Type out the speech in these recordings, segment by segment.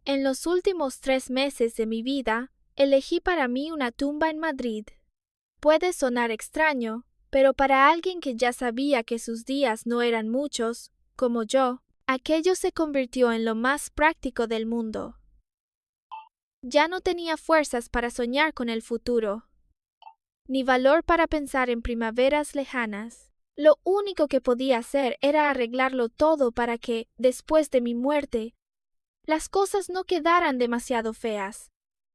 En los últimos 3 meses de mi vida, elegí para mí una tumba en Madrid. Puede sonar extraño, pero para alguien que ya sabía que sus días no eran muchos, como yo, aquello se convirtió en lo más práctico del mundo. Ya no tenía fuerzas para soñar con el futuro, ni valor para pensar en primaveras lejanas. Lo único que podía hacer era arreglarlo todo para que, después de mi muerte, las cosas no quedaran demasiado feas.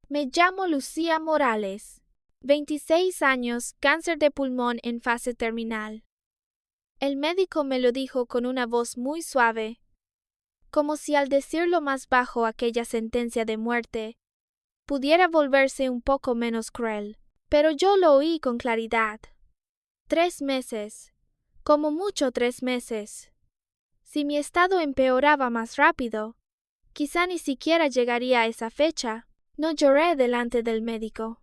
Me llamo Lucía Morales. 26 años, cáncer de pulmón en fase terminal. El médico me lo dijo con una voz muy suave, como si al decirlo más bajo aquella sentencia de muerte, pudiera volverse un poco menos cruel. Pero yo lo oí con claridad. 3 meses. Como mucho 3 meses. Si mi estado empeoraba más rápido, quizá ni siquiera llegaría a esa fecha. No lloré delante del médico.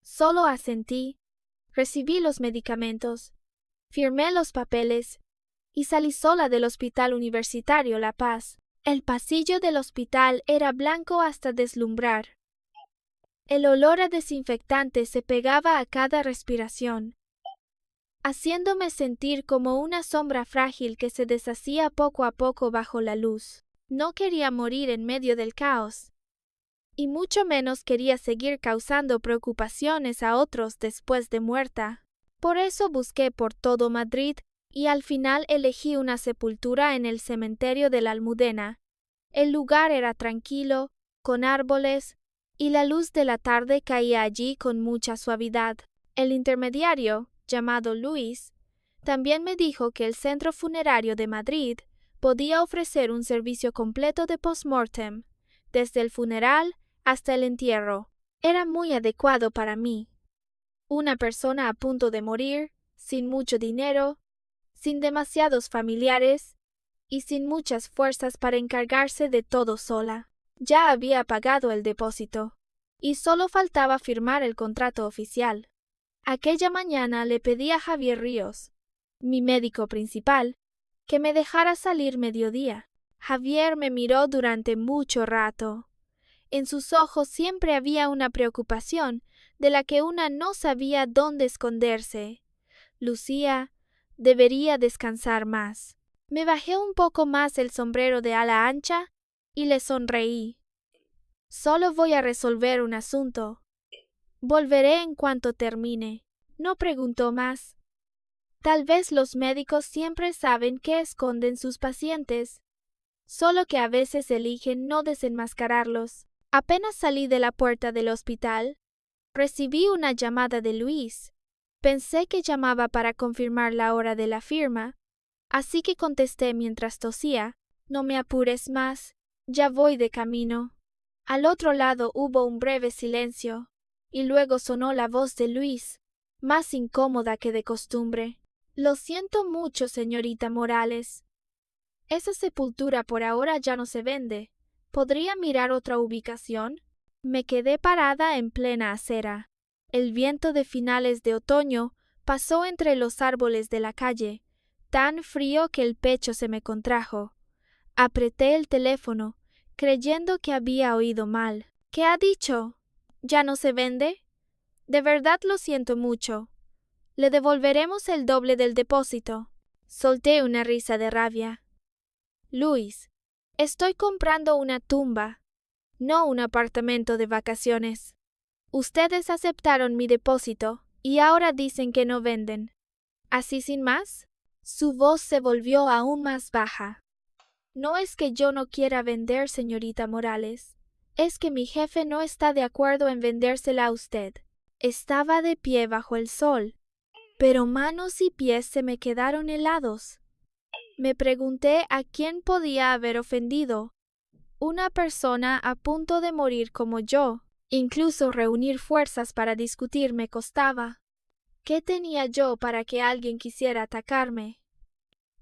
Solo asentí, recibí los medicamentos, firmé los papeles y salí sola del Hospital Universitario La Paz. El pasillo del hospital era blanco hasta deslumbrar. El olor a desinfectante se pegaba a cada respiración, haciéndome sentir como una sombra frágil que se deshacía poco a poco bajo la luz. No quería morir en medio del caos, y mucho menos quería seguir causando preocupaciones a otros después de muerta. Por eso busqué por todo Madrid y al final elegí una sepultura en el cementerio de la Almudena. El lugar era tranquilo, con árboles, y la luz de la tarde caía allí con mucha suavidad. El intermediario, llamado Luis, también me dijo que el Centro Funerario de Madrid podía ofrecer un servicio completo de post-mortem, desde el funeral hasta el entierro. Era muy adecuado para mí. Una persona a punto de morir, sin mucho dinero, sin demasiados familiares y sin muchas fuerzas para encargarse de todo sola. Ya había pagado el depósito y solo faltaba firmar el contrato oficial. Aquella mañana le pedí a Javier Ríos, mi médico principal, que me dejara salir mediodía. Javier me miró durante mucho rato. En sus ojos siempre había una preocupación de la que una no sabía dónde esconderse. Lucía, debería descansar más. Me bajé un poco más el sombrero de ala ancha y le sonreí. Solo voy a resolver un asunto. Volveré en cuanto termine. No preguntó más. Tal vez los médicos siempre saben qué esconden sus pacientes, solo que a veces eligen no desenmascararlos. Apenas salí de la puerta del hospital, recibí una llamada de Luis. Pensé que llamaba para confirmar la hora de la firma, así que contesté mientras tosía. No me apures más, ya voy de camino. Al otro lado hubo un breve silencio, y luego sonó la voz de Luis, más incómoda que de costumbre. Lo siento mucho, señorita Morales. Esa sepultura por ahora ya no se vende. ¿Podría mirar otra ubicación? Me quedé parada en plena acera. El viento de finales de otoño pasó entre los árboles de la calle, tan frío que el pecho se me contrajo. Apreté el teléfono, creyendo que había oído mal. ¿Qué ha dicho? ¿Ya no se vende? De verdad lo siento mucho. Le devolveremos el doble del depósito. Solté una risa de rabia. Luis, estoy comprando una tumba, no un apartamento de vacaciones. Ustedes aceptaron mi depósito y ahora dicen que no venden. ¿Así sin más? Su voz se volvió aún más baja. No es que yo no quiera vender, señorita Morales. Es que mi jefe no está de acuerdo en vendérsela a usted. Estaba de pie bajo el sol, pero manos y pies se me quedaron helados. Me pregunté a quién podía haber ofendido. Una persona a punto de morir como yo. Incluso reunir fuerzas para discutir me costaba. ¿Qué tenía yo para que alguien quisiera atacarme?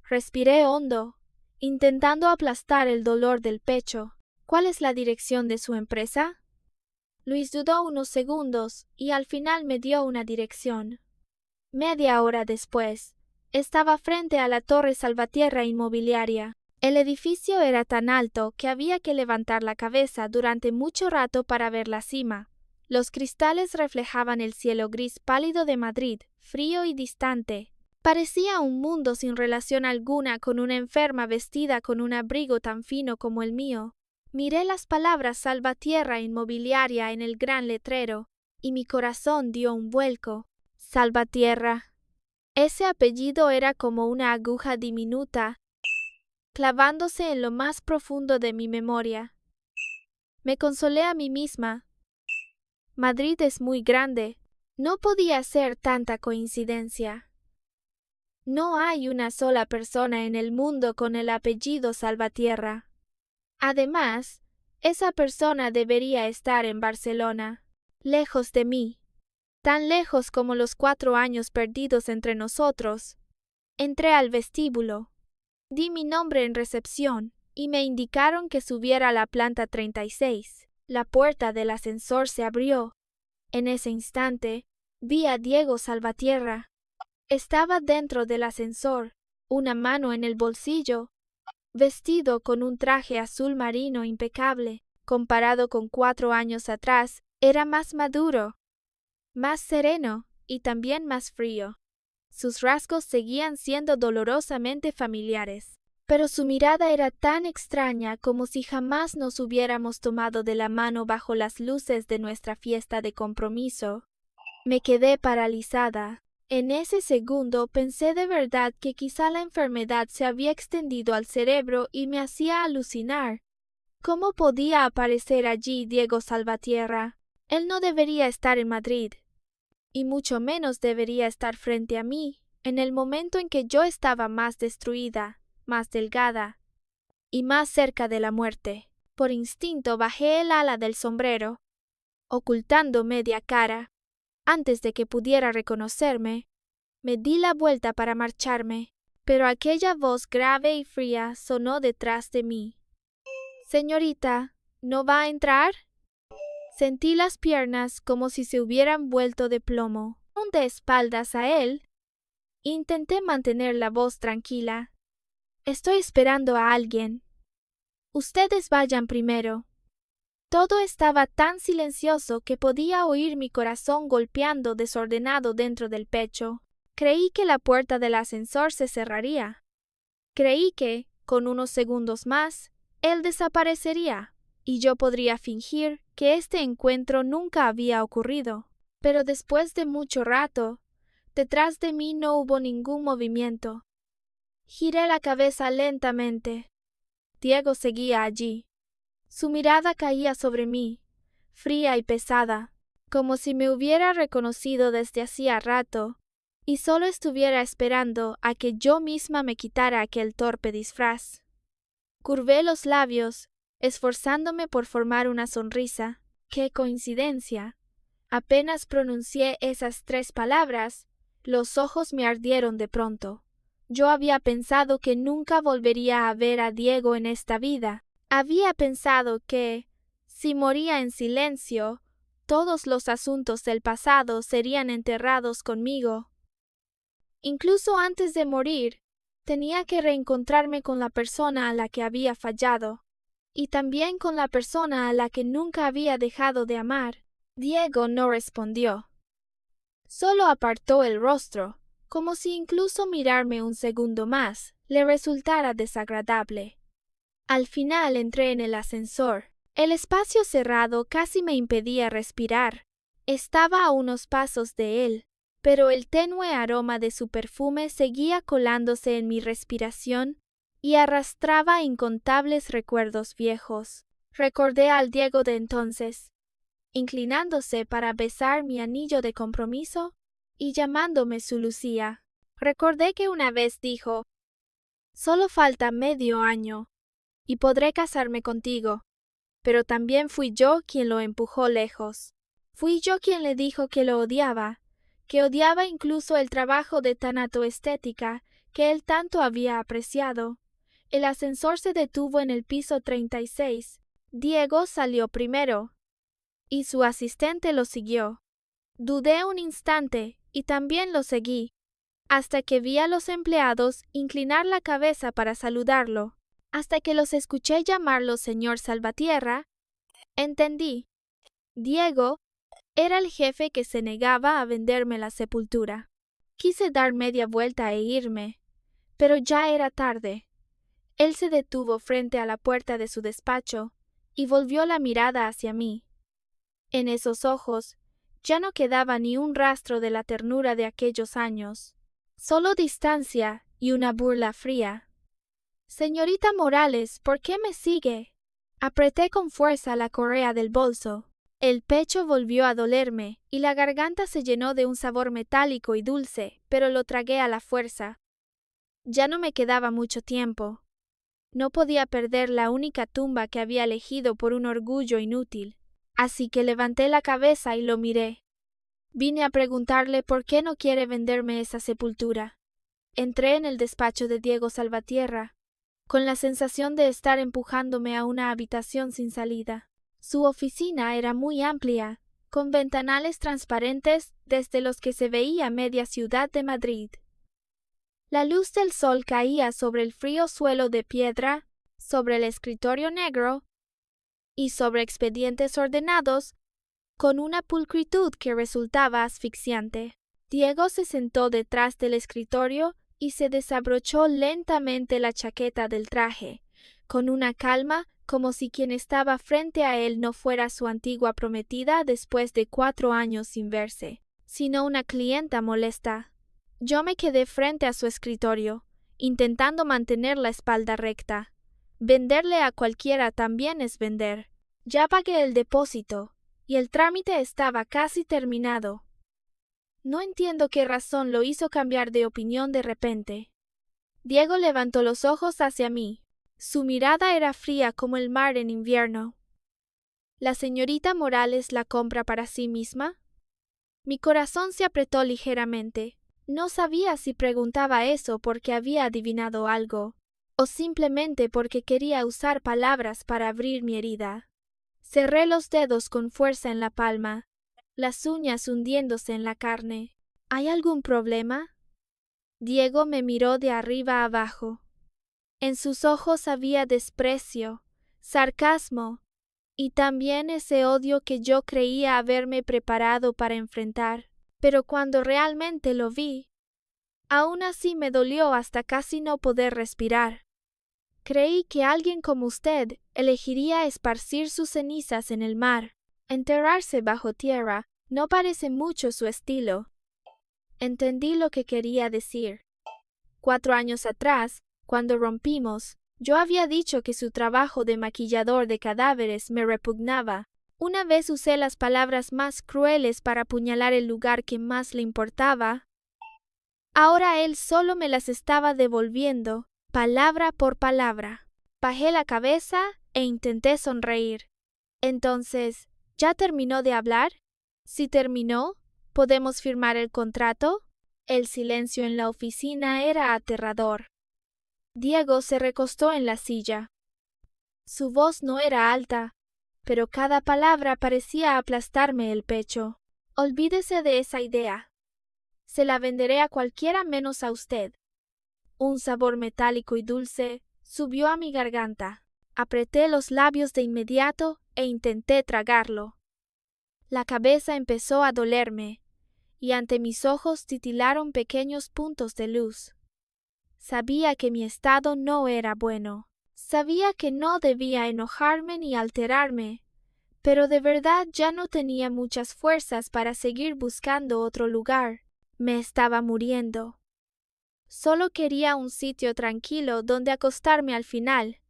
Respiré hondo, intentando aplastar el dolor del pecho. ¿Cuál es la dirección de su empresa? Luis dudó unos segundos y al final me dio una dirección. Media hora después, estaba frente a la Torre Salvatierra Inmobiliaria. El edificio era tan alto que había que levantar la cabeza durante mucho rato para ver la cima. Los cristales reflejaban el cielo gris pálido de Madrid, frío y distante. Parecía un mundo sin relación alguna con una enferma vestida con un abrigo tan fino como el mío. Miré las palabras Salvatierra Inmobiliaria en el gran letrero, y mi corazón dio un vuelco. Salvatierra. Ese apellido era como una aguja diminuta, clavándose en lo más profundo de mi memoria. Me consolé a mí misma. Madrid es muy grande. No podía ser tanta coincidencia. No hay una sola persona en el mundo con el apellido Salvatierra. Además, esa persona debería estar en Barcelona, lejos de mí, tan lejos como los 4 años perdidos entre nosotros. Entré al vestíbulo. Di mi nombre en recepción y me indicaron que subiera a la planta 36. La puerta del ascensor se abrió. En ese instante, vi a Diego Salvatierra. Estaba dentro del ascensor, una mano en el bolsillo, vestido con un traje azul marino impecable. Comparado con 4 años atrás, era más maduro, más sereno y también más frío. Sus rasgos seguían siendo dolorosamente familiares, pero su mirada era tan extraña como si jamás nos hubiéramos tomado de la mano bajo las luces de nuestra fiesta de compromiso. Me quedé paralizada. En ese segundo pensé de verdad que quizá la enfermedad se había extendido al cerebro y me hacía alucinar. ¿Cómo podía aparecer allí Diego Salvatierra? Él no debería estar en Madrid, y mucho menos debería estar frente a mí, en el momento en que yo estaba más destruida, más delgada, y más cerca de la muerte. Por instinto bajé el ala del sombrero, ocultando media cara. Antes de que pudiera reconocerme, me di la vuelta para marcharme, pero aquella voz grave y fría sonó detrás de mí. «Señorita, ¿no va a entrar?» Sentí las piernas como si se hubieran vuelto de plomo. De espaldas a él, intenté mantener la voz tranquila. «Estoy esperando a alguien. Ustedes vayan primero». Todo estaba tan silencioso que podía oír mi corazón golpeando desordenado dentro del pecho. Creí que la puerta del ascensor se cerraría. Creí que, con unos segundos más, él desaparecería, y yo podría fingir que este encuentro nunca había ocurrido. Pero después de mucho rato, detrás de mí no hubo ningún movimiento. Giré la cabeza lentamente. Diego seguía allí. Su mirada caía sobre mí, fría y pesada, como si me hubiera reconocido desde hacía rato, y solo estuviera esperando a que yo misma me quitara aquel torpe disfraz. Curvé los labios, esforzándome por formar una sonrisa. ¡Qué coincidencia! Apenas pronuncié esas 3 palabras, los ojos me ardieron de pronto. Yo había pensado que nunca volvería a ver a Diego en esta vida. Había pensado que, si moría en silencio, todos los asuntos del pasado serían enterrados conmigo. Incluso antes de morir, tenía que reencontrarme con la persona a la que había fallado, y también con la persona a la que nunca había dejado de amar. Diego no respondió. Solo apartó el rostro, como si incluso mirarme un segundo más le resultara desagradable. Al final entré en el ascensor. El espacio cerrado casi me impedía respirar. Estaba a unos pasos de él, pero el tenue aroma de su perfume seguía colándose en mi respiración y arrastraba incontables recuerdos viejos. Recordé al Diego de entonces, inclinándose para besar mi anillo de compromiso y llamándome su Lucía. Recordé que una vez dijo: «Solo falta medio año y podré casarme contigo». Pero también fui yo quien lo empujó lejos. Fui yo quien le dijo que lo odiaba, que odiaba incluso el trabajo de tanatoestética que él tanto había apreciado. El ascensor se detuvo en el piso 36. Diego salió primero, y su asistente lo siguió. Dudé un instante y también lo seguí, hasta que vi a los empleados inclinar la cabeza para saludarlo. Hasta que los escuché llamarlo señor Salvatierra, entendí. Diego era el jefe que se negaba a venderme la sepultura. Quise dar media vuelta e irme, pero ya era tarde. Él se detuvo frente a la puerta de su despacho y volvió la mirada hacia mí. En esos ojos ya no quedaba ni un rastro de la ternura de aquellos años, solo distancia y una burla fría. Señorita Morales, ¿por qué me sigue? Apreté con fuerza la correa del bolso. El pecho volvió a dolerme y la garganta se llenó de un sabor metálico y dulce, pero lo tragué a la fuerza. Ya no me quedaba mucho tiempo. No podía perder la única tumba que había elegido por un orgullo inútil, así que levanté la cabeza y lo miré. Vine a preguntarle por qué no quiere venderme esa sepultura. Entré en el despacho de Diego Salvatierra, con la sensación de estar empujándome a una habitación sin salida. Su oficina era muy amplia, con ventanales transparentes desde los que se veía media ciudad de Madrid. La luz del sol caía sobre el frío suelo de piedra, sobre el escritorio negro y sobre expedientes ordenados con una pulcritud que resultaba asfixiante. Diego se sentó detrás del escritorio y se desabrochó lentamente la chaqueta del traje, con una calma como si quien estaba frente a él no fuera su antigua prometida después de 4 años sin verse, sino una clienta molesta. Yo me quedé frente a su escritorio, intentando mantener la espalda recta. Venderle a cualquiera también es vender. Ya pagué el depósito, y el trámite estaba casi terminado. No entiendo qué razón lo hizo cambiar de opinión de repente. Diego levantó los ojos hacia mí. Su mirada era fría como el mar en invierno. ¿La señorita Morales la compra para sí misma? Mi corazón se apretó ligeramente. No sabía si preguntaba eso porque había adivinado algo, o simplemente porque quería usar palabras para abrir mi herida. Cerré los dedos con fuerza en la palma, las uñas hundiéndose en la carne. ¿Hay algún problema? Diego me miró de arriba abajo. En sus ojos había desprecio, sarcasmo y también ese odio que yo creía haberme preparado para enfrentar. Pero cuando realmente lo vi, aún así me dolió hasta casi no poder respirar. Creí que alguien como usted elegiría esparcir sus cenizas en el mar. Enterrarse bajo tierra no parece mucho su estilo. Entendí lo que quería decir. 4 años atrás, cuando rompimos, yo había dicho que su trabajo de maquillador de cadáveres me repugnaba. Una vez usé las palabras más crueles para apuñalar el lugar que más le importaba. Ahora él solo me las estaba devolviendo, palabra por palabra. Bajé la cabeza e intenté sonreír. Entonces, ¿ya terminó de hablar? Si terminó, ¿podemos firmar el contrato? El silencio en la oficina era aterrador. Diego se recostó en la silla. Su voz no era alta, pero cada palabra parecía aplastarme el pecho. Olvídese de esa idea. Se la venderé a cualquiera menos a usted. Un sabor metálico y dulce subió a mi garganta. Apreté los labios de inmediato e intenté tragarlo. La cabeza empezó a dolerme, y ante mis ojos titilaron pequeños puntos de luz. Sabía que mi estado no era bueno. Sabía que no debía enojarme ni alterarme, pero de verdad ya no tenía muchas fuerzas para seguir buscando otro lugar. Me estaba muriendo. Solo quería un sitio tranquilo donde acostarme al final,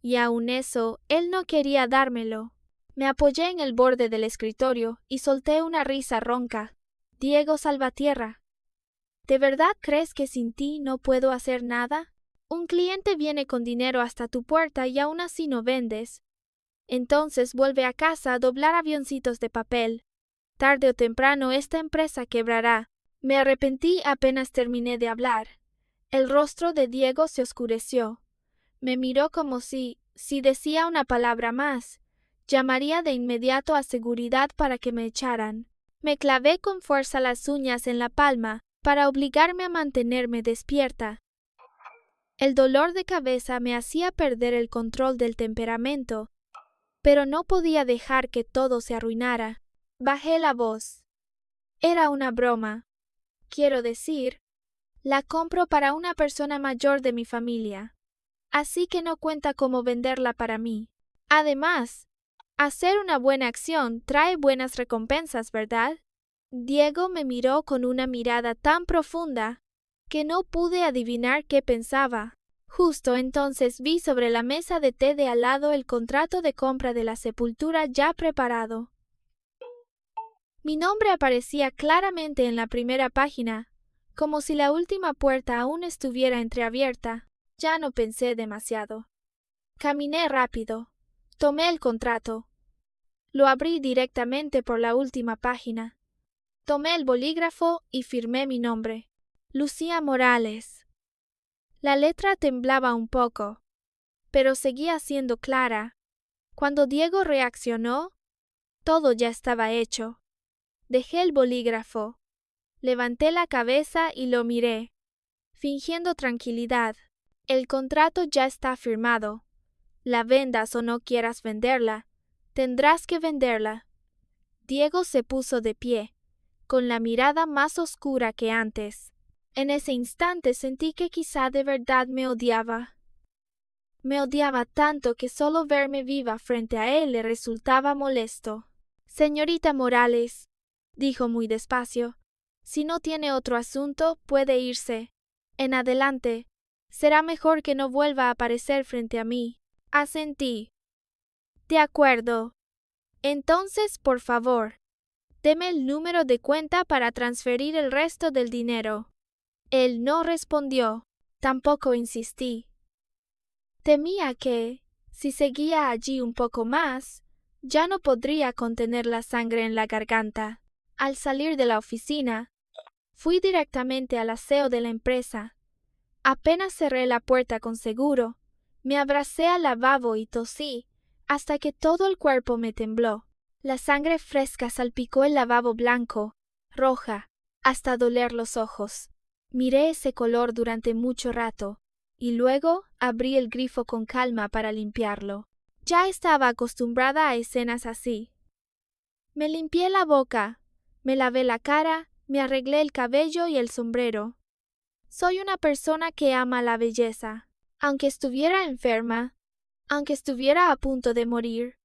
y aun eso él no quería dármelo. Me apoyé en el borde del escritorio y solté una risa ronca. Diego Salvatierra, ¿de verdad crees que sin ti no puedo hacer nada? Un cliente viene con dinero hasta tu puerta y aún así no vendes. Entonces vuelve a casa a doblar avioncitos de papel. Tarde o temprano esta empresa quebrará. Me arrepentí apenas terminé de hablar. El rostro de Diego se oscureció. Me miró como si decía una palabra más, llamaría de inmediato a seguridad para que me echaran. Me clavé con fuerza las uñas en la palma para obligarme a mantenerme despierta. El dolor de cabeza me hacía perder el control del temperamento, pero no podía dejar que todo se arruinara. Bajé la voz. Era una broma. Quiero decir, la compro para una persona mayor de mi familia, así que no cuenta cómo venderla para mí. Además, hacer una buena acción trae buenas recompensas, ¿verdad? Diego me miró con una mirada tan profunda que no pude adivinar qué pensaba. Justo entonces vi sobre la mesa de té de al lado el contrato de compra de la sepultura ya preparado. Mi nombre aparecía claramente en la primera página, como si la última puerta aún estuviera entreabierta. Ya no pensé demasiado. Caminé rápido. Tomé el contrato. Lo abrí directamente por la última página. Tomé el bolígrafo y firmé mi nombre. Lucía Morales. La letra temblaba un poco, pero seguía siendo clara. Cuando Diego reaccionó, todo ya estaba hecho. Dejé el bolígrafo. Levanté la cabeza y lo miré, fingiendo tranquilidad. El contrato ya está firmado. La vendas o no quieras venderla, tendrás que venderla. Diego se puso de pie, con la mirada más oscura que antes. En ese instante sentí que quizá de verdad me odiaba. Me odiaba tanto que solo verme viva frente a él le resultaba molesto. Señorita Morales, dijo muy despacio, si no tiene otro asunto, puede irse. En adelante, será mejor que no vuelva a aparecer frente a mí. Asentí. De acuerdo. Entonces, por favor, deme el número de cuenta para transferir el resto del dinero. Él no respondió. Tampoco insistí. Temía que, si seguía allí un poco más, ya no podría contener la sangre en la garganta. Al salir de la oficina, fui directamente al aseo de la empresa. Apenas cerré la puerta con seguro, me abracé al lavabo y tosí, hasta que todo el cuerpo me tembló. La sangre fresca salpicó el lavabo blanco, roja, hasta doler los ojos. Miré ese color durante mucho rato, y luego abrí el grifo con calma para limpiarlo. Ya estaba acostumbrada a escenas así. Me limpié la boca, me lavé la cara, me arreglé el cabello y el sombrero. Soy una persona que ama la belleza. Aunque estuviera enferma, aunque estuviera a punto de morir,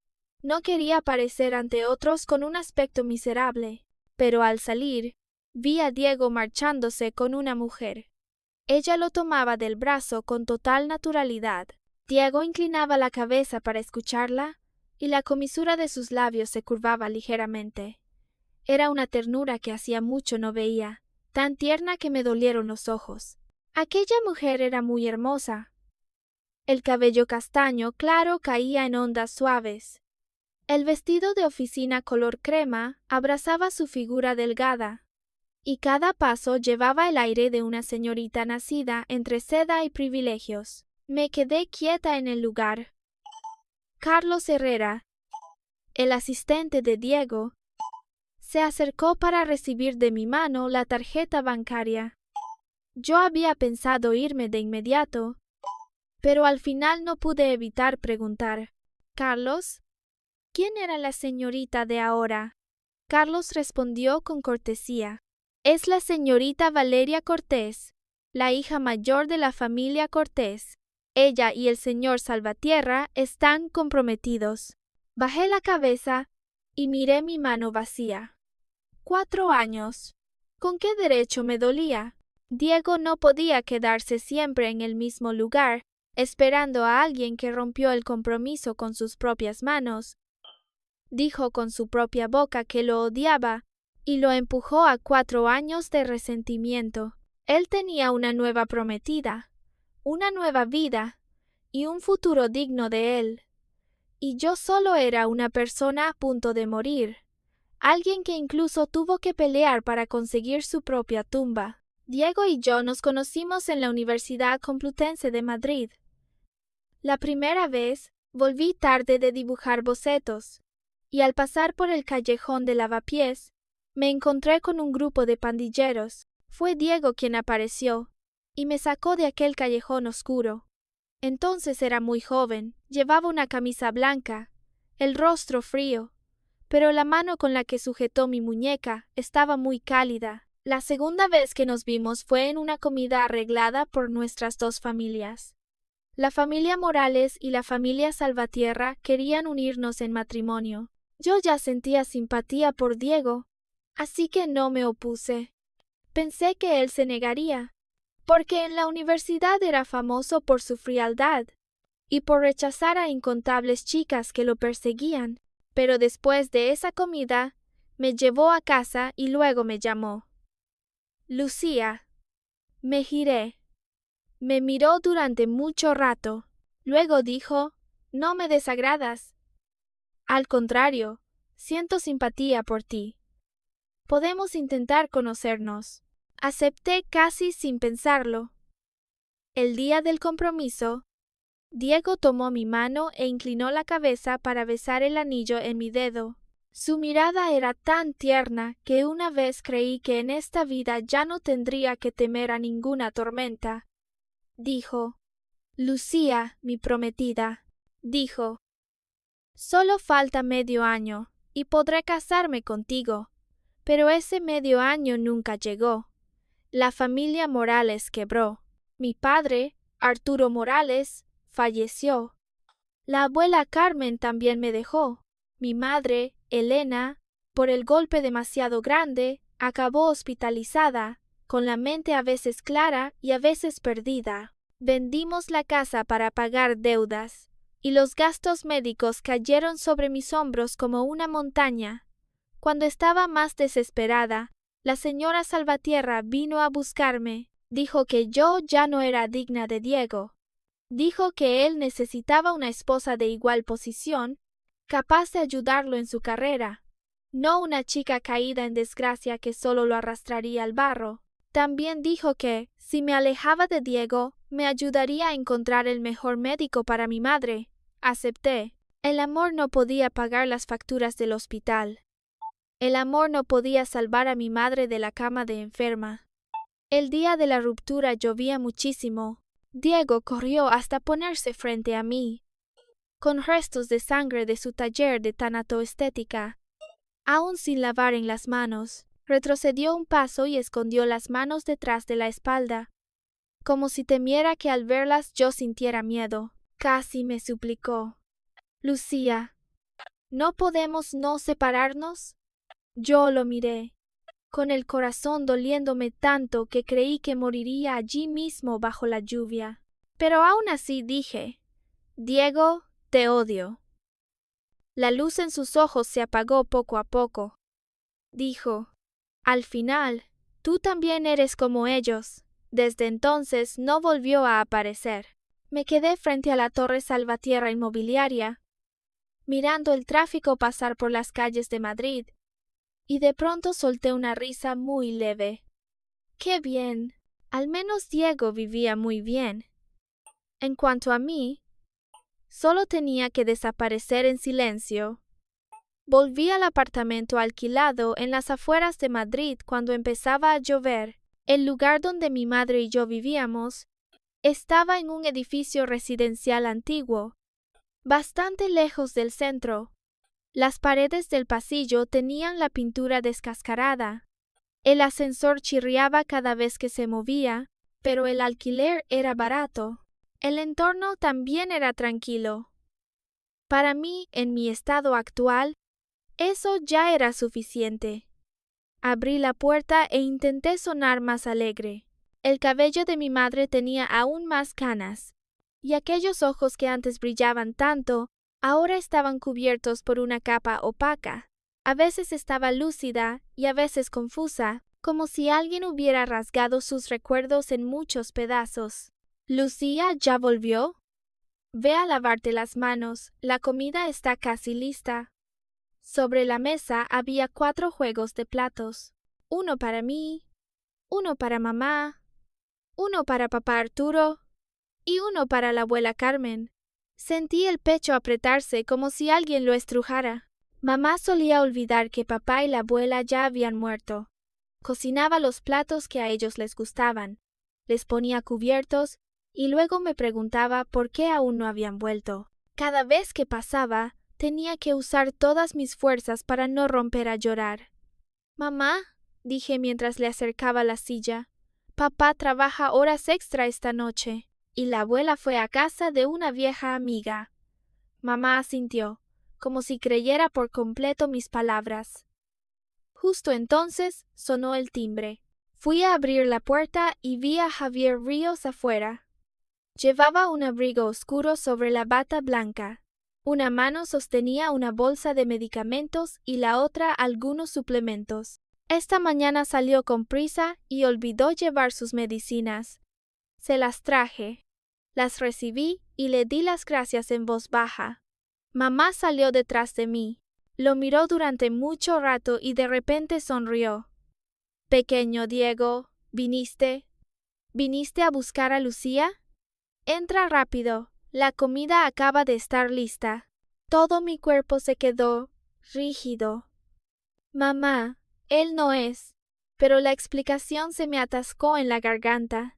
no quería aparecer ante otros con un aspecto miserable. Pero al salir, vi a Diego marchándose con una mujer. Ella lo tomaba del brazo con total naturalidad. Diego inclinaba la cabeza para escucharla, y la comisura de sus labios se curvaba ligeramente. Era una ternura que hacía mucho no veía, tan tierna que me dolieron los ojos. Aquella mujer era muy hermosa. El cabello castaño claro caía en ondas suaves. El vestido de oficina color crema abrazaba su figura delgada, y cada paso llevaba el aire de una señorita nacida entre seda y privilegios. Me quedé quieta en el lugar. Carlos Herrera, el asistente de Diego, se acercó para recibir de mi mano la tarjeta bancaria. Yo había pensado irme de inmediato, pero al final no pude evitar preguntar: «Carlos, ¿quién era la señorita de ahora?» Carlos respondió con cortesía: «Es la señorita Valeria Cortés, la hija mayor de la familia Cortés. Ella y el señor Salvatierra están comprometidos». Bajé la cabeza y miré mi mano vacía. 4 años. ¿Con qué derecho me dolía? Diego no podía quedarse siempre en el mismo lugar, esperando a alguien que rompió el compromiso con sus propias manos. Dijo con su propia boca que lo odiaba y lo empujó a 4 años de resentimiento. Él tenía una nueva prometida, una nueva vida y un futuro digno de él. Y yo solo era una persona a punto de morir, alguien que incluso tuvo que pelear para conseguir su propia tumba. Diego y yo nos conocimos en la Universidad Complutense de Madrid. La primera vez volví tarde de dibujar bocetos, y al pasar por el callejón de Lavapiés, me encontré con un grupo de pandilleros. Fue Diego quien apareció, y me sacó de aquel callejón oscuro. Entonces era muy joven, llevaba una camisa blanca, el rostro frío, pero la mano con la que sujetó mi muñeca estaba muy cálida. La segunda vez que nos vimos fue en una comida arreglada por nuestras dos familias. La familia Morales y la familia Salvatierra querían unirnos en matrimonio. Yo ya sentía simpatía por Diego, así que no me opuse. Pensé que él se negaría, porque en la universidad era famoso por su frialdad y por rechazar a incontables chicas que lo perseguían. Pero después de esa comida, me llevó a casa y luego me llamó. Lucía. Me giré. Me miró durante mucho rato. Luego dijo, no me desagradas. Al contrario, siento simpatía por ti. Podemos intentar conocernos. Acepté casi sin pensarlo. El día del compromiso, Diego tomó mi mano e inclinó la cabeza para besar el anillo en mi dedo. Su mirada era tan tierna que una vez creí que en esta vida ya no tendría que temer a ninguna tormenta. Dijo, Lucía, mi prometida, dijo, solo falta medio año y podré casarme contigo. Pero ese medio año nunca llegó. La familia Morales quebró. Mi padre, Arturo Morales, falleció. La abuela Carmen también me dejó. Mi madre, Elena, por el golpe demasiado grande, acabó hospitalizada, con la mente a veces clara y a veces perdida. Vendimos la casa para pagar deudas, y los gastos médicos cayeron sobre mis hombros como una montaña. Cuando estaba más desesperada, la señora Salvatierra vino a buscarme. Dijo que yo ya no era digna de Diego. Dijo que él necesitaba una esposa de igual posición, capaz de ayudarlo en su carrera, no una chica caída en desgracia que solo lo arrastraría al barro. También dijo que, si me alejaba de Diego, me ayudaría a encontrar el mejor médico para mi madre. Acepté. El amor no podía pagar las facturas del hospital. El amor no podía salvar a mi madre de la cama de enferma. El día de la ruptura llovía muchísimo. Diego corrió hasta ponerse frente a mí, con restos de sangre de su taller de tanatoestética, aún sin lavar en las manos. Retrocedió un paso y escondió las manos detrás de la espalda, como si temiera que al verlas yo sintiera miedo. Casi me suplicó. Lucía, ¿no podemos no separarnos? Yo lo miré, con el corazón doliéndome tanto que creí que moriría allí mismo bajo la lluvia. Pero aún así dije, Diego, te odio. La luz en sus ojos se apagó poco a poco. Dijo, al final, tú también eres como ellos. Desde entonces no volvió a aparecer. Me quedé frente a la Torre Salvatierra Inmobiliaria, mirando el tráfico pasar por las calles de Madrid, y de pronto solté una risa muy leve. ¡Qué bien! Al menos Diego vivía muy bien. En cuanto a mí, solo tenía que desaparecer en silencio. Volví al apartamento alquilado en las afueras de Madrid cuando empezaba a llover. El lugar donde mi madre y yo vivíamos estaba en un edificio residencial antiguo, bastante lejos del centro. Las paredes del pasillo tenían la pintura descascarada. El ascensor chirriaba cada vez que se movía, pero el alquiler era barato. El entorno también era tranquilo. Para mí, en mi estado actual, eso ya era suficiente. Abrí la puerta e intenté sonar más alegre. El cabello de mi madre tenía aún más canas, y aquellos ojos que antes brillaban tanto, ahora estaban cubiertos por una capa opaca. A veces estaba lúcida y a veces confusa, como si alguien hubiera rasgado sus recuerdos en muchos pedazos. ¿Lucía ya volvió? Ve a lavarte las manos, la comida está casi lista. Sobre la mesa había 4 juegos de platos. Uno para mí, uno para mamá, uno para papá Arturo y uno para la abuela Carmen. Sentí el pecho apretarse como si alguien lo estrujara. Mamá solía olvidar que papá y la abuela ya habían muerto. Cocinaba los platos que a ellos les gustaban, les ponía cubiertos y luego me preguntaba por qué aún no habían vuelto. Cada vez que pasaba, tenía que usar todas mis fuerzas para no romper a llorar. «Mamá», dije mientras le acercaba la silla, «papá trabaja horas extra esta noche». Y la abuela fue a casa de una vieja amiga. Mamá asintió, como si creyera por completo mis palabras. Justo entonces sonó el timbre. Fui a abrir la puerta y vi a Javier Ríos afuera. Llevaba un abrigo oscuro sobre la bata blanca. Una mano sostenía una bolsa de medicamentos y la otra algunos suplementos. Esta mañana salió con prisa y olvidó llevar sus medicinas. Se las traje. Las recibí y le di las gracias en voz baja. Mamá salió detrás de mí. Lo miró durante mucho rato y de repente sonrió. «Pequeño Diego, ¿viniste a buscar a Lucía? Entra rápido, la comida acaba de estar lista». Todo mi cuerpo se quedó rígido. «Mamá, él no es», pero la explicación se me atascó en la garganta.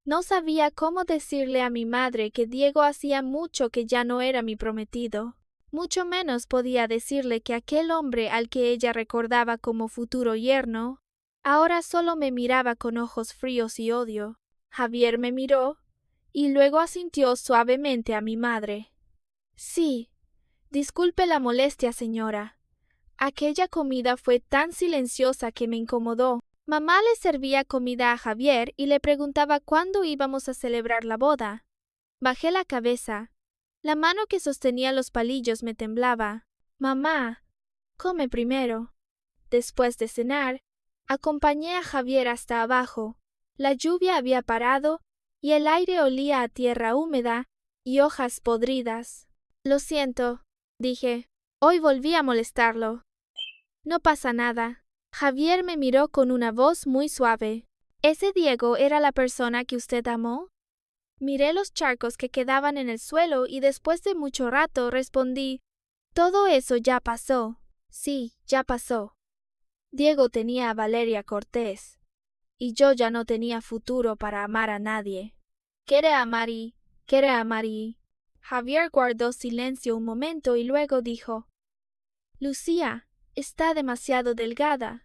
No sabía cómo decirle a mi madre que Diego hacía mucho que ya no era mi prometido. Mucho menos podía decirle que aquel hombre al que ella recordaba como futuro yerno, ahora solo me miraba con ojos fríos y odio. Javier me miró y luego asintió suavemente a mi madre. «Sí, disculpe la molestia, señora. Aquella comida fue tan silenciosa que me incomodó». Mamá le servía comida a Javier y le preguntaba cuándo íbamos a celebrar la boda. Bajé la cabeza. La mano que sostenía los palillos me temblaba. «Mamá, come primero». Después de cenar, acompañé a Javier hasta abajo. La lluvia había parado y el aire olía a tierra húmeda y hojas podridas. «Lo siento», dije. «Hoy volví a molestarlo». «No pasa nada». Javier me miró con una voz muy suave. «¿Ese Diego era la persona que usted amó?» Miré los charcos que quedaban en el suelo y después de mucho rato respondí: «Todo eso ya pasó. Sí, ya pasó. Diego tenía a Valeria Cortés. Y yo ya no tenía futuro para amar a nadie. Quiere a Mari. Javier guardó silencio un momento y luego dijo: «Lucía está demasiado delgada.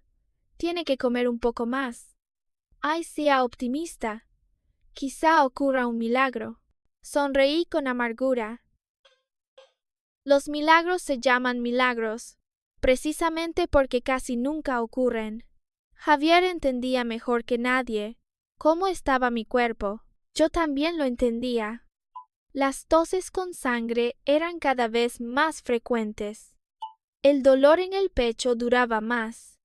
Tiene que comer un poco más. Ay, sea optimista. Quizá ocurra un milagro». Sonreí con amargura. Los milagros se llaman milagros, precisamente porque casi nunca ocurren. Javier entendía mejor que nadie cómo estaba mi cuerpo. Yo también lo entendía. Las toses con sangre eran cada vez más frecuentes. El dolor en el pecho duraba más.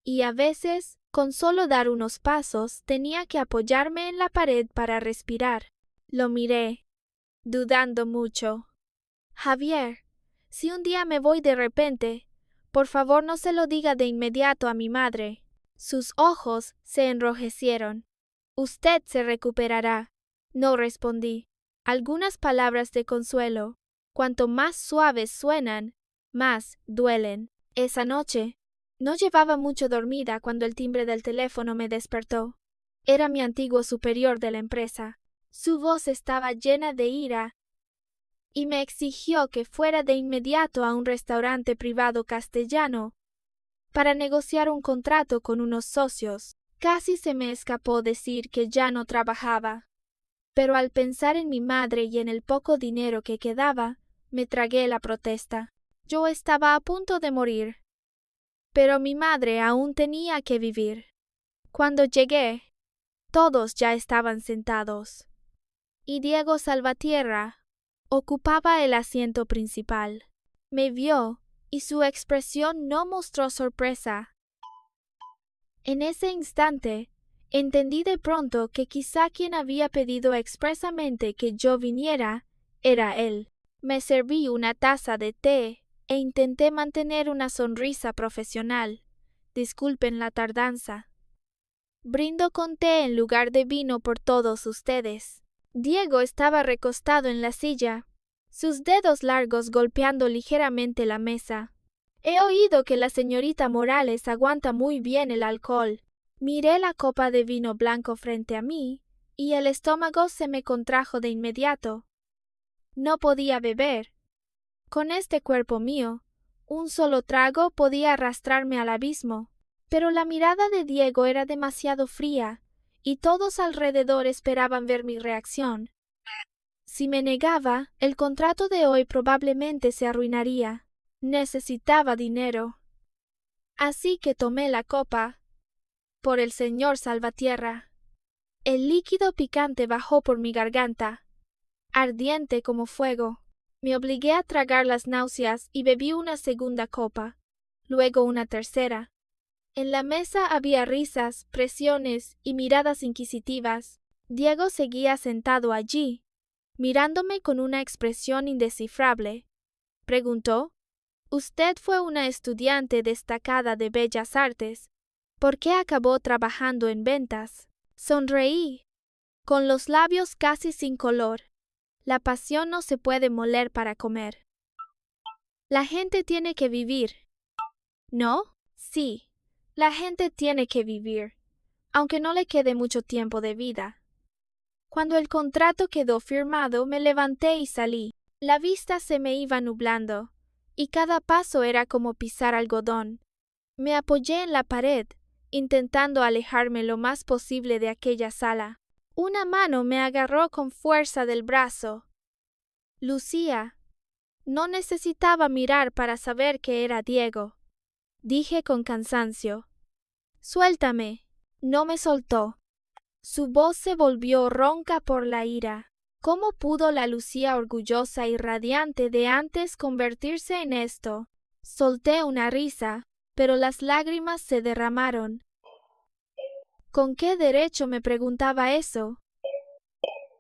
Y a veces, con solo dar unos pasos, tenía que apoyarme en la pared para respirar. Lo miré, dudando mucho. «Javier, si un día me voy de repente, por favor no se lo diga de inmediato a mi madre». Sus ojos se enrojecieron. «Usted se recuperará». No respondí. Algunas palabras de consuelo, cuanto más suaves suenan, más duelen. Esa noche, no llevaba mucho dormida cuando el timbre del teléfono me despertó. Era mi antiguo superior de la empresa. Su voz estaba llena de ira y me exigió que fuera de inmediato a un restaurante privado castellano para negociar un contrato con unos socios. Casi se me escapó decir que ya no trabajaba, pero al pensar en mi madre y en el poco dinero que quedaba, me tragué la protesta. Yo estaba a punto de morir, pero mi madre aún tenía que vivir. Cuando llegué, todos ya estaban sentados, y Diego Salvatierra ocupaba el asiento principal. Me vio y su expresión no mostró sorpresa. En ese instante, entendí de pronto que quizá quien había pedido expresamente que yo viniera era él. Me serví una taza de té e intenté mantener una sonrisa profesional. Disculpen la tardanza. Brindo con té en lugar de vino por todos ustedes. Diego estaba recostado en la silla, sus dedos largos golpeando ligeramente la mesa. He oído que la señorita Morales aguanta muy bien el alcohol. Miré la copa de vino blanco frente a mí y el estómago se me contrajo de inmediato. No podía beber. Con este cuerpo mío, un solo trago podía arrastrarme al abismo, pero la mirada de Diego era demasiado fría, y todos alrededor esperaban ver mi reacción. Si me negaba, el contrato de hoy probablemente se arruinaría. Necesitaba dinero. Así que tomé la copa. Por el señor Salvatierra. El líquido picante bajó por mi garganta, ardiente como fuego. Me obligué a tragar las náuseas y bebí una segunda copa, luego una tercera. En la mesa había risas, presiones y miradas inquisitivas. Diego seguía sentado allí, mirándome con una expresión indescifrable. Preguntó: «Usted fue una estudiante destacada de Bellas Artes. ¿Por qué acabó trabajando en ventas?» Sonreí, con los labios casi sin color. La pasión no se puede moler para comer. La gente tiene que vivir. ¿No? Sí, la gente tiene que vivir, aunque no le quede mucho tiempo de vida. Cuando el contrato quedó firmado, me levanté y salí. La vista se me iba nublando, y cada paso era como pisar algodón. Me apoyé en la pared, intentando alejarme lo más posible de aquella sala. Una mano me agarró con fuerza del brazo. Lucía. No necesitaba mirar para saber que era Diego. Dije con cansancio: «Suéltame». No me soltó. Su voz se volvió ronca por la ira. ¿Cómo pudo la Lucía orgullosa y radiante de antes convertirse en esto? Solté una risa, pero las lágrimas se derramaron. ¿Con qué derecho me preguntaba eso?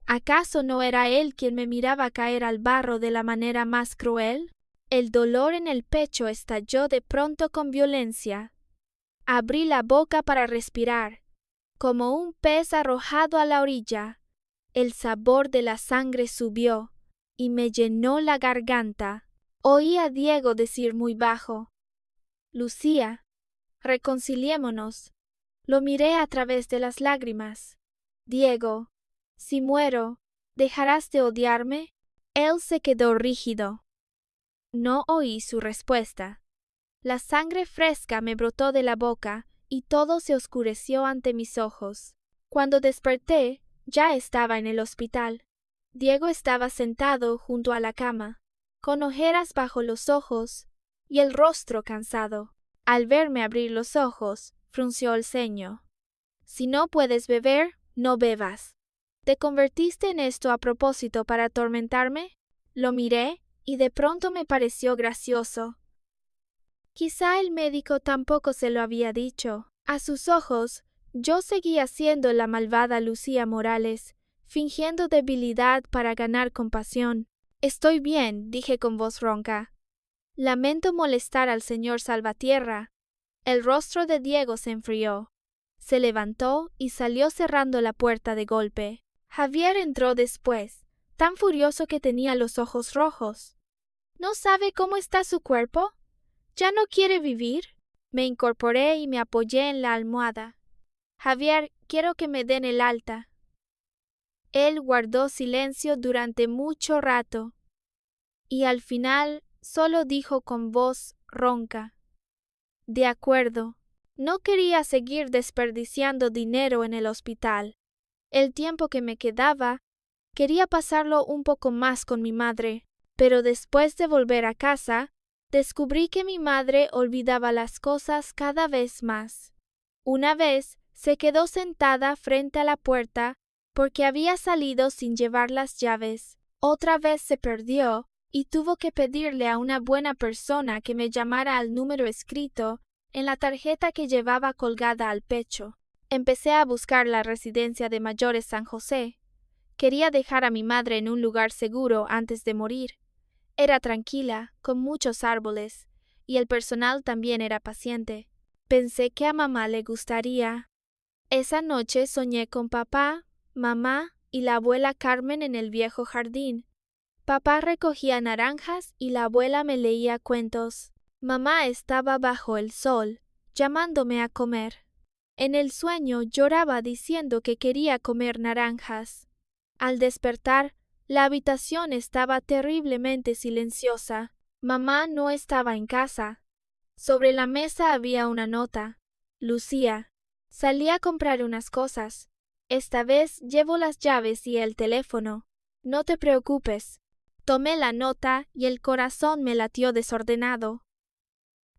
¿Acaso no era él quien me miraba caer al barro de la manera más cruel? El dolor en el pecho estalló de pronto con violencia. Abrí la boca para respirar, como un pez arrojado a la orilla. El sabor de la sangre subió y me llenó la garganta. Oí a Diego decir muy bajo: «Lucía, reconciliémonos». Lo miré a través de las lágrimas. «Diego, si muero, ¿dejarás de odiarme?» Él se quedó rígido. No oí su respuesta. La sangre fresca me brotó de la boca y todo se oscureció ante mis ojos. Cuando desperté, ya estaba en el hospital. Diego estaba sentado junto a la cama, con ojeras bajo los ojos y el rostro cansado. Al verme abrir los ojos, frunció el ceño. «Si no puedes beber, no bebas. ¿Te convertiste en esto a propósito para atormentarme?» Lo miré y de pronto me pareció gracioso. Quizá el médico tampoco se lo había dicho. A sus ojos, yo seguía siendo la malvada Lucía Morales, fingiendo debilidad para ganar compasión. «Estoy bien», dije con voz ronca. «Lamento molestar al señor Salvatierra». El rostro de Diego se enfrió. Se levantó y salió cerrando la puerta de golpe. Javier entró después, tan furioso que tenía los ojos rojos. «¿No sabe cómo está su cuerpo? ¿Ya no quiere vivir?» Me incorporé y me apoyé en la almohada. «Javier, quiero que me den el alta». Él guardó silencio durante mucho rato, y al final solo dijo con voz ronca: «De acuerdo». No quería seguir desperdiciando dinero en el hospital. El tiempo que me quedaba, quería pasarlo un poco más con mi madre, pero después de volver a casa, descubrí que mi madre olvidaba las cosas cada vez más. Una vez se quedó sentada frente a la puerta porque había salido sin llevar las llaves. Otra vez se perdió y tuvo que pedirle a una buena persona que me llamara al número escrito en la tarjeta que llevaba colgada al pecho. Empecé a buscar la residencia de mayores San José. Quería dejar a mi madre en un lugar seguro antes de morir. Era tranquila, con muchos árboles, y el personal también era paciente. Pensé que a mamá le gustaría. Esa noche soñé con papá, mamá y la abuela Carmen en el viejo jardín. Papá recogía naranjas y la abuela me leía cuentos. Mamá estaba bajo el sol, llamándome a comer. En el sueño lloraba diciendo que quería comer naranjas. Al despertar, la habitación estaba terriblemente silenciosa. Mamá no estaba en casa. Sobre la mesa había una nota. Lucía, salí a comprar unas cosas. Esta vez llevo las llaves y el teléfono. No te preocupes. Tomé la nota y el corazón me latió desordenado.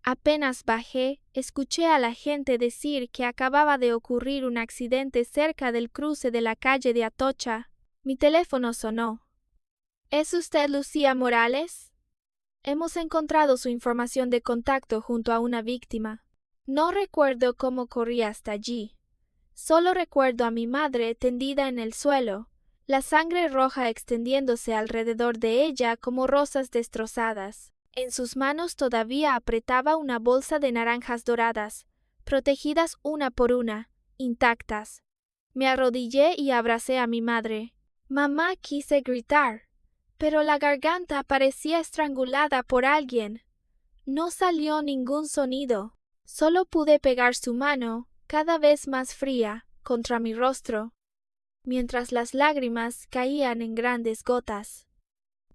Apenas bajé, escuché a la gente decir que acababa de ocurrir un accidente cerca del cruce de la calle de Atocha. Mi teléfono sonó. ¿Es usted Lucía Morales? Hemos encontrado su información de contacto junto a una víctima. No recuerdo cómo corrí hasta allí. Solo recuerdo a mi madre tendida en el suelo, la sangre roja extendiéndose alrededor de ella como rosas destrozadas. En sus manos todavía apretaba una bolsa de naranjas doradas, protegidas una por una, intactas. Me arrodillé y abracé a mi madre. Mamá, quise gritar, pero la garganta parecía estrangulada por alguien. No salió ningún sonido. Solo pude pegar su mano, cada vez más fría, contra mi rostro, mientras las lágrimas caían en grandes gotas.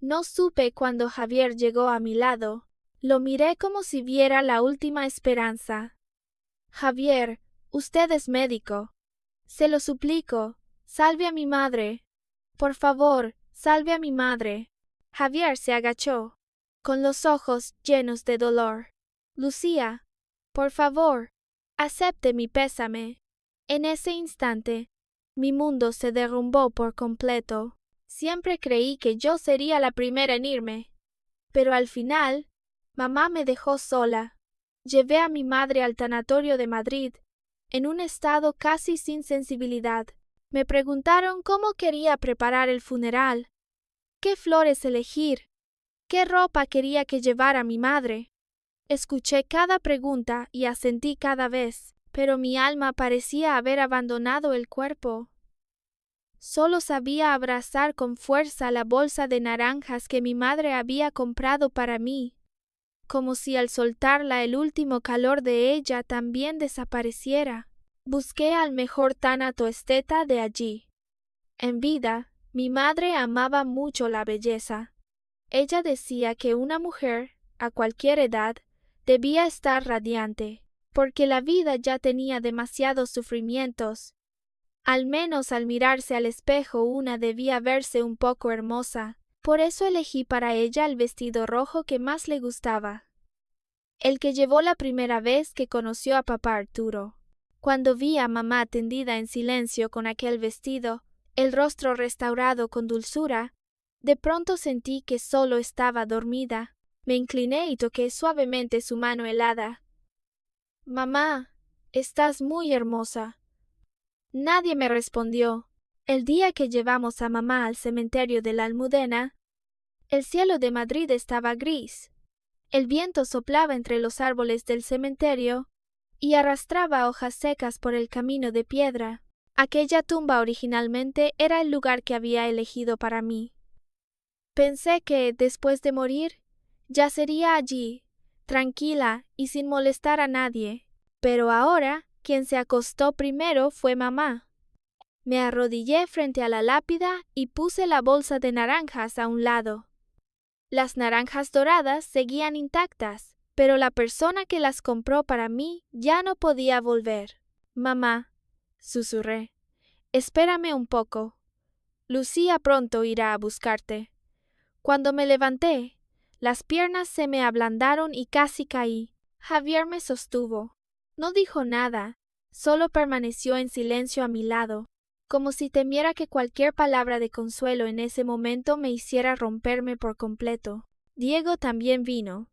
No supe cuando Javier llegó a mi lado. Lo miré como si viera la última esperanza. Javier, usted es médico. Se lo suplico, salve a mi madre. Por favor, salve a mi madre. Javier se agachó, con los ojos llenos de dolor. Lucía, por favor, acepte mi pésame. En ese instante, mi mundo se derrumbó por completo. Siempre creí que yo sería la primera en irme. Pero al final, mamá me dejó sola. Llevé a mi madre al tanatorio de Madrid, en un estado casi sin sensibilidad. Me preguntaron cómo quería preparar el funeral, qué flores elegir, qué ropa quería que llevara mi madre. Escuché cada pregunta y asentí cada vez, pero mi alma parecía haber abandonado el cuerpo. Solo sabía abrazar con fuerza la bolsa de naranjas que mi madre había comprado para mí, como si al soltarla el último calor de ella también desapareciera. Busqué al mejor tanatoesteta de allí. En vida, mi madre amaba mucho la belleza. Ella decía que una mujer, a cualquier edad, debía estar radiante, porque la vida ya tenía demasiados sufrimientos. Al menos al mirarse al espejo una debía verse un poco hermosa. Por eso elegí para ella el vestido rojo que más le gustaba, el que llevó la primera vez que conoció a papá Arturo. Cuando vi a mamá tendida en silencio con aquel vestido, el rostro restaurado con dulzura, de pronto sentí que solo estaba dormida. Me incliné y toqué suavemente su mano helada. Mamá, estás muy hermosa. Nadie me respondió. El día que llevamos a mamá al cementerio de la Almudena, el cielo de Madrid estaba gris. El viento soplaba entre los árboles del cementerio y arrastraba hojas secas por el camino de piedra. Aquella tumba originalmente era el lugar que había elegido para mí. Pensé que, después de morir, yacería allí, tranquila y sin molestar a nadie. Pero ahora, quien se acostó primero fue mamá. Me arrodillé frente a la lápida y puse la bolsa de naranjas a un lado. Las naranjas doradas seguían intactas, pero la persona que las compró para mí ya no podía volver. Mamá, susurré, espérame un poco. Lucía pronto irá a buscarte. Cuando me levanté, las piernas se me ablandaron y casi caí. Javier me sostuvo. No dijo nada, solo permaneció en silencio a mi lado, como si temiera que cualquier palabra de consuelo en ese momento me hiciera romperme por completo. Diego también vino.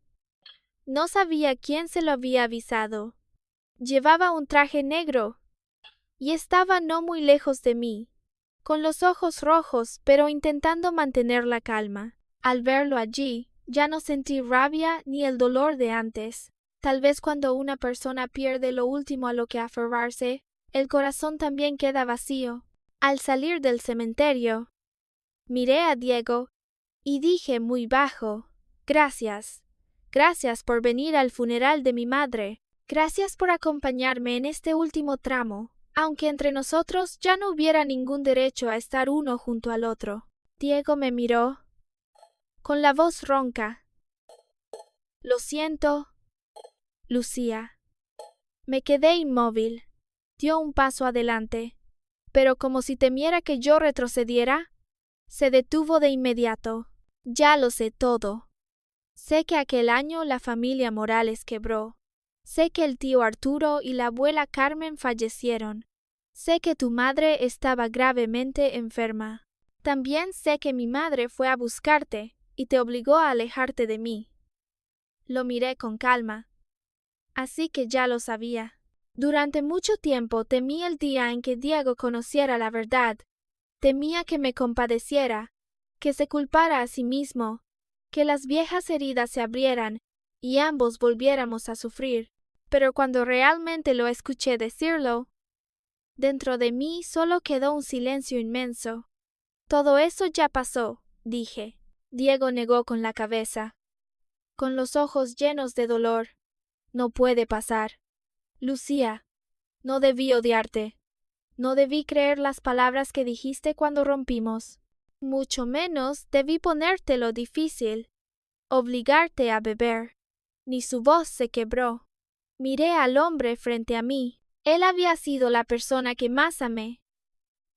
No sabía quién se lo había avisado. Llevaba un traje negro y estaba no muy lejos de mí, con los ojos rojos, pero intentando mantener la calma. Al verlo allí, ya no sentí rabia ni el dolor de antes. Tal vez cuando una persona pierde lo último a lo que aferrarse, el corazón también queda vacío. Al salir del cementerio, miré a Diego y dije muy bajo, gracias por venir al funeral de mi madre. Gracias por acompañarme en este último tramo, aunque entre nosotros ya no hubiera ningún derecho a estar uno junto al otro. Diego me miró con la voz ronca. Lo siento, Lucía. Me quedé inmóvil. Dio un paso adelante, pero como si temiera que yo retrocediera, se detuvo de inmediato. Ya lo sé todo. Sé que aquel año la familia Morales quebró. Sé que el tío Arturo y la abuela Carmen fallecieron. Sé que tu madre estaba gravemente enferma. También sé que mi madre fue a buscarte y te obligó a alejarte de mí. Lo miré con calma. Así que ya lo sabía. Durante mucho tiempo temí el día en que Diego conociera la verdad. Temía que me compadeciera, que se culpara a sí mismo, que las viejas heridas se abrieran y ambos volviéramos a sufrir. Pero cuando realmente lo escuché decirlo, dentro de mí solo quedó un silencio inmenso. Todo eso ya pasó, dije. Diego negó con la cabeza, con los ojos llenos de dolor. No puede pasar. Lucía, no debí odiarte. No debí creer las palabras que dijiste cuando rompimos. Mucho menos debí ponértelo difícil, obligarte a beber. Ni su voz se quebró. Miré al hombre frente a mí. Él había sido la persona que más amé,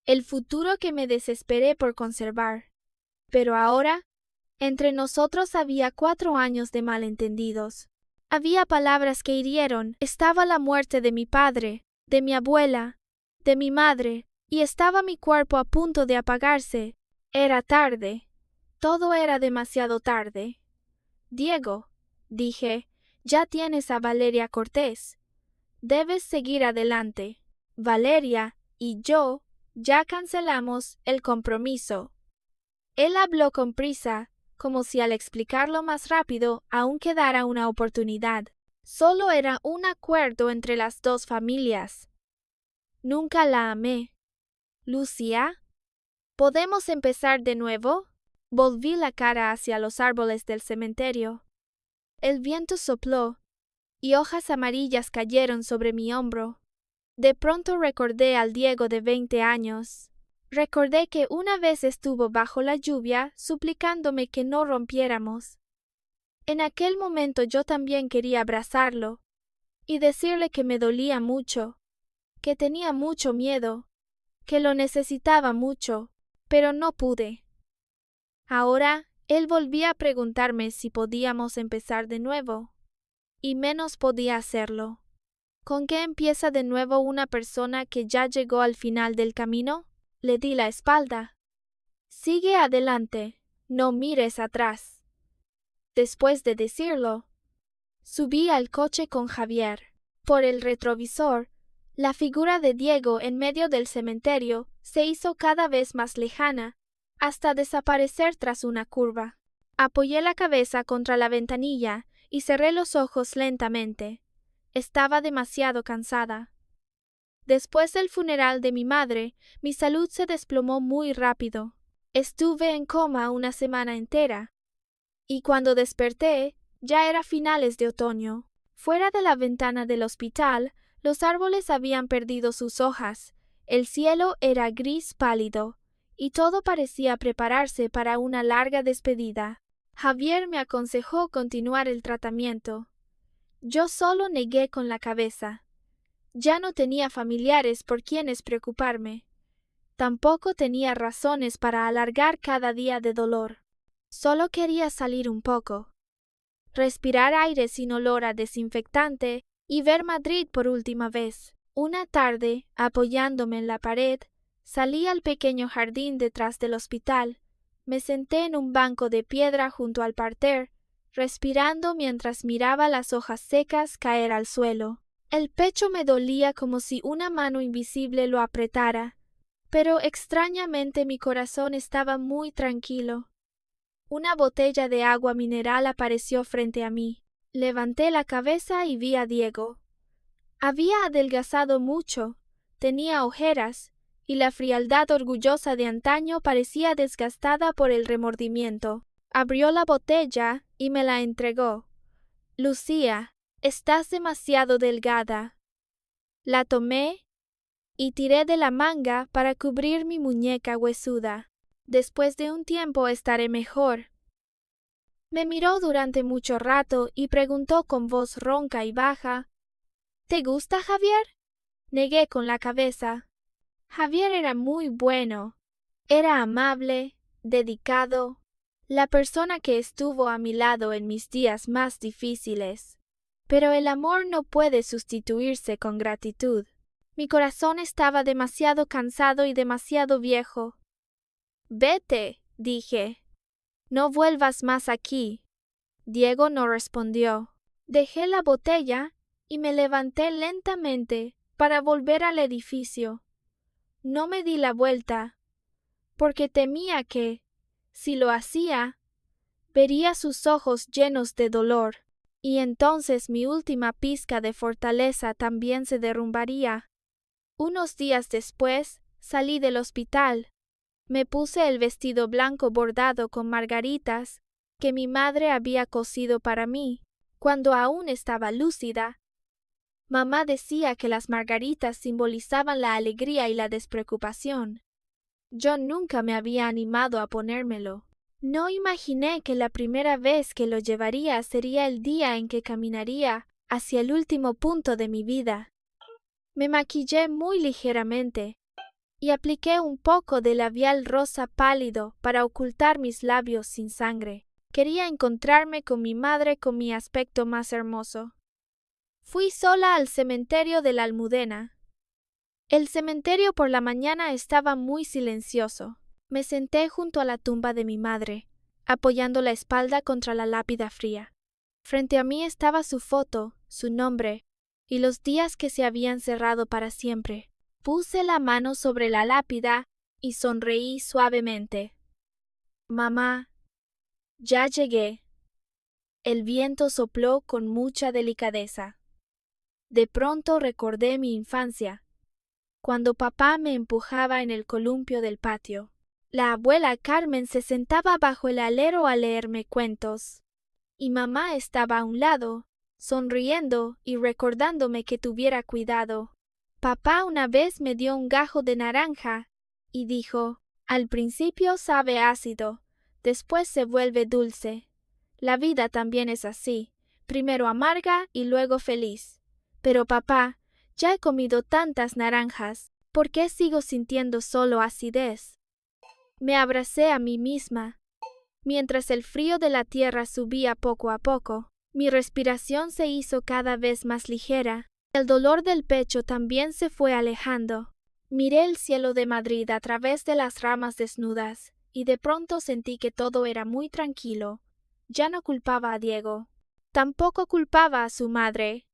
el futuro que me desesperé por conservar. Pero ahora, entre nosotros había 4 años de malentendidos. Había palabras que hirieron. Estaba la muerte de mi padre, de mi abuela, de mi madre, y estaba mi cuerpo a punto de apagarse. Era tarde. Todo era demasiado tarde. Diego, dije, ya tienes a Valeria Cortés. Debes seguir adelante. Valeria y yo ya cancelamos el compromiso. Él habló con prisa, como si al explicarlo más rápido aún quedara una oportunidad. Solo era un acuerdo entre las dos familias. Nunca la amé. Lucía, ¿podemos empezar de nuevo? Volví la cara hacia los árboles del cementerio. El viento sopló, y hojas amarillas cayeron sobre mi hombro. De pronto recordé al Diego de 20 años. Recordé que una vez estuvo bajo la lluvia suplicándome que no rompiéramos. En aquel momento yo también quería abrazarlo y decirle que me dolía mucho, que tenía mucho miedo, que lo necesitaba mucho, pero no pude. Ahora él volvía a preguntarme si podíamos empezar de nuevo, y menos podía hacerlo. ¿Con qué empieza de nuevo una persona que ya llegó al final del camino? Le di la espalda. Sigue adelante, no mires atrás. Después de decirlo, subí al coche con Javier. Por el retrovisor, la figura de Diego en medio del cementerio se hizo cada vez más lejana, hasta desaparecer tras una curva. Apoyé la cabeza contra la ventanilla y cerré los ojos lentamente. Estaba demasiado cansada. Después del funeral de mi madre, mi salud se desplomó muy rápido. Estuve en coma una semana entera, y cuando desperté, ya era finales de otoño. Fuera de la ventana del hospital, los árboles habían perdido sus hojas, el cielo era gris pálido, y todo parecía prepararse para una larga despedida. Javier me aconsejó continuar el tratamiento. Yo solo negué con la cabeza. Ya no tenía familiares por quienes preocuparme. Tampoco tenía razones para alargar cada día de dolor. Solo quería salir un poco, respirar aire sin olor a desinfectante y ver Madrid por última vez. Una tarde, apoyándome en la pared, salí al pequeño jardín detrás del hospital. Me senté en un banco de piedra junto al parterre, respirando mientras miraba las hojas secas caer al suelo. El pecho me dolía como si una mano invisible lo apretara, pero extrañamente mi corazón estaba muy tranquilo. Una botella de agua mineral apareció frente a mí. Levanté la cabeza y vi a Diego. Había adelgazado mucho, tenía ojeras, y la frialdad orgullosa de antaño parecía desgastada por el remordimiento. Abrió la botella y me la entregó. Lucía, Estás demasiado delgada. La tomé y tiré de la manga para cubrir mi muñeca huesuda. Después de un tiempo estaré mejor. Me miró durante mucho rato y preguntó con voz ronca y baja: ¿Te gusta Javier? Negué con la cabeza. Javier era muy bueno. Era amable, dedicado, la persona que estuvo a mi lado en mis días más difíciles. Pero el amor no puede sustituirse con gratitud. Mi corazón estaba demasiado cansado y demasiado viejo. Vete, dije. No vuelvas más aquí. Diego no respondió. Dejé la botella y me levanté lentamente para volver al edificio. No me di la vuelta, porque temía que, si lo hacía, vería sus ojos llenos de dolor, y entonces mi última pizca de fortaleza también se derrumbaría. Unos días después salí del hospital. Me puse el vestido blanco bordado con margaritas que mi madre había cosido para mí, cuando aún estaba lúcida. Mamá decía que las margaritas simbolizaban la alegría y la despreocupación. Yo nunca me había animado a ponérmelo. No imaginé que la primera vez que lo llevaría sería el día en que caminaría hacia el último punto de mi vida. Me maquillé muy ligeramente y apliqué un poco de labial rosa pálido para ocultar mis labios sin sangre. Quería encontrarme con mi madre con mi aspecto más hermoso. Fui sola al cementerio de la Almudena. El cementerio por la mañana estaba muy silencioso. Me senté junto a la tumba de mi madre, apoyando la espalda contra la lápida fría. Frente a mí estaba su foto, su nombre y los días que se habían cerrado para siempre. Puse la mano sobre la lápida y sonreí suavemente. Mamá, ya llegué. El viento sopló con mucha delicadeza. De pronto recordé mi infancia, cuando papá me empujaba en el columpio del patio. La abuela Carmen se sentaba bajo el alero a leerme cuentos, y mamá estaba a un lado, sonriendo y recordándome que tuviera cuidado. Papá una vez me dio un gajo de naranja y dijo: al principio sabe ácido, después se vuelve dulce. La vida también es así, primero amarga y luego feliz. Pero papá, ya he comido tantas naranjas, ¿por qué sigo sintiendo solo acidez? Me abracé a mí misma. Mientras el frío de la tierra subía poco a poco, mi respiración se hizo cada vez más ligera. El dolor del pecho también se fue alejando. Miré el cielo de Madrid a través de las ramas desnudas, y de pronto sentí que todo era muy tranquilo. Ya no culpaba a Diego. Tampoco culpaba a su madre,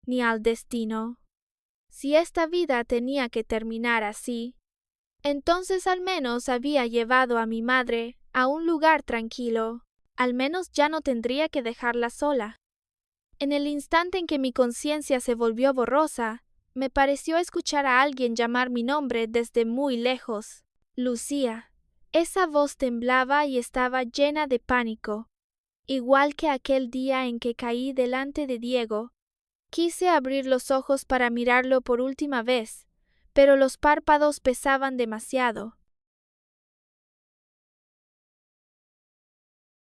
ni al destino. Si esta vida tenía que terminar así, entonces al menos había llevado a mi madre a un lugar tranquilo. Al menos ya no tendría que dejarla sola. En el instante en que mi conciencia se volvió borrosa, me pareció escuchar a alguien llamar mi nombre desde muy lejos. Lucía. Esa voz temblaba y estaba llena de pánico. Igual que aquel día en que caí delante de Diego, quise abrir los ojos para mirarlo por última vez, pero los párpados pesaban demasiado.